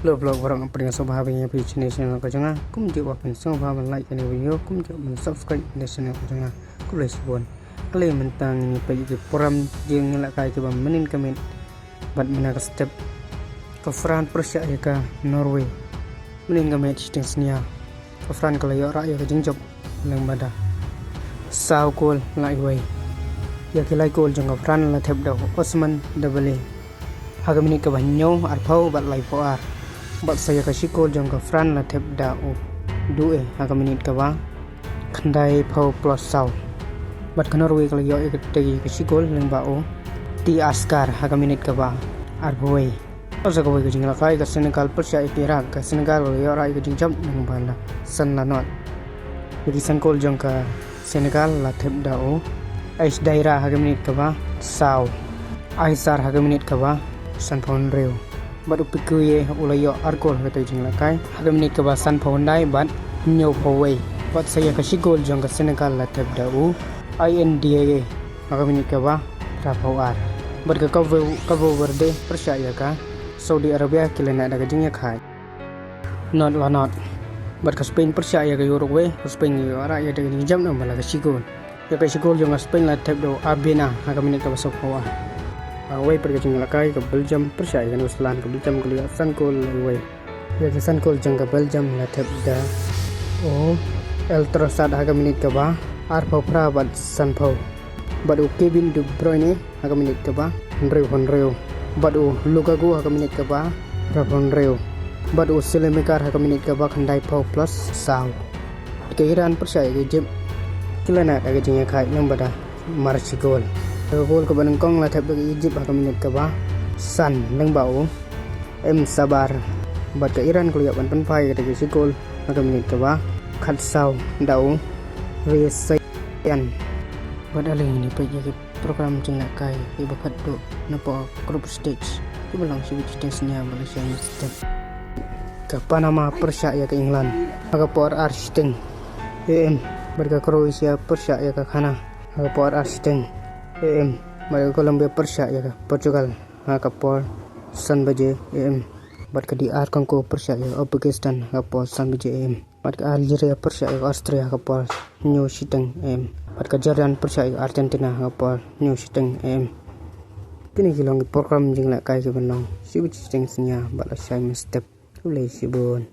Love vlog orang apa dengan sahabatnya di channel ko jangan kum dia wapen sahabat like ini video kum dia subscribe di channel ko jangan ku boleh sebut kali mentang ini pergi program jingialehkai ke menin comment bat menaga step ke Fran Persia ya ke Norway menin comment sting senia ke Fran kalau ya rakyat ke jingjob lang bada sao kol lai way ya ke lai kol jang ke Fran la thep da Osman Dembele Prokram ke banyo arpau bat lai poar bat saya kasih kol jang ke Fran la thep da o due Prokram ke ba khandai pau plus sao bat ke Norway kalau ya ke tegi kasih kol lang ba o ti askar Prokram ke ba arpoi pasal kau ke jingialehkai ke Senegal Persia Iraq ke Senegal ya rai ke jingjam nang bala san la not jadi san kol jang ke Senegal la thep da o ais daira Prokram ke ba sao aisar Prokram ke ba san phon reu bat upikuye ulayo arkol ke jingialehkai Prokram ke ba san phon dai bat nyo phowei bat saya ke sigol jang ke Senegal la thep da o INDA Prokram ke ba rapawar bat ke Cabo Verde Persia ya ka Saudi Arabia kilena da jingialehkai not la not bat ke Spain Persia ya ke Uruguay Spain ya ara ya da jingjam na bala ke sigol ya ke sigol jang ke Spain la thep do Abena Prokram ke ba sopawar away pergi jingialehkai ke Belgium Persia ya New Zealand ke Belgium ke lihat sankol away ya ke sankol jang ke Belgium la thep da o Eltrosad Prokram ke ba arpau pra bat sanpau bat o Kevin De Bruyne Prokram ke ba honreu bat o Lukaku Prokram ke ba honreu bat o Selemekar Prokram ke ba khandai pau plus sao ke Iran Persia ke Egypt kilana da jingialehkai nang bada marchi gol gol ke Banengkong la thep ke Egypt Prokram ke ba san nang bau sabar bat ke Iran kuliah ban panpai ke si gol Prokram ke ba khatsau dau resayan bat aling ini pergi ke program jingialehkai ke khatduh napa group stage tu belang shibit stage-nya Malaysia mynstep ke Panama Persia ya ke England ke por Arsteng bat ke Croatia Persia ya ke Ghana ke por Arsteng bat ke Colombia Persia ya ke Portugal ke por San baje bat ke DR Kongo Persia ya Uzbekistan ke por San baje bat ke Algeria Persia ya Austria ke por New Shiteng bat ke Jordan Persia ya Argentina ke por New Shiteng kini kilong program jingialehkai ke benong shibit sting senya bat lashai mynstep boleh sibun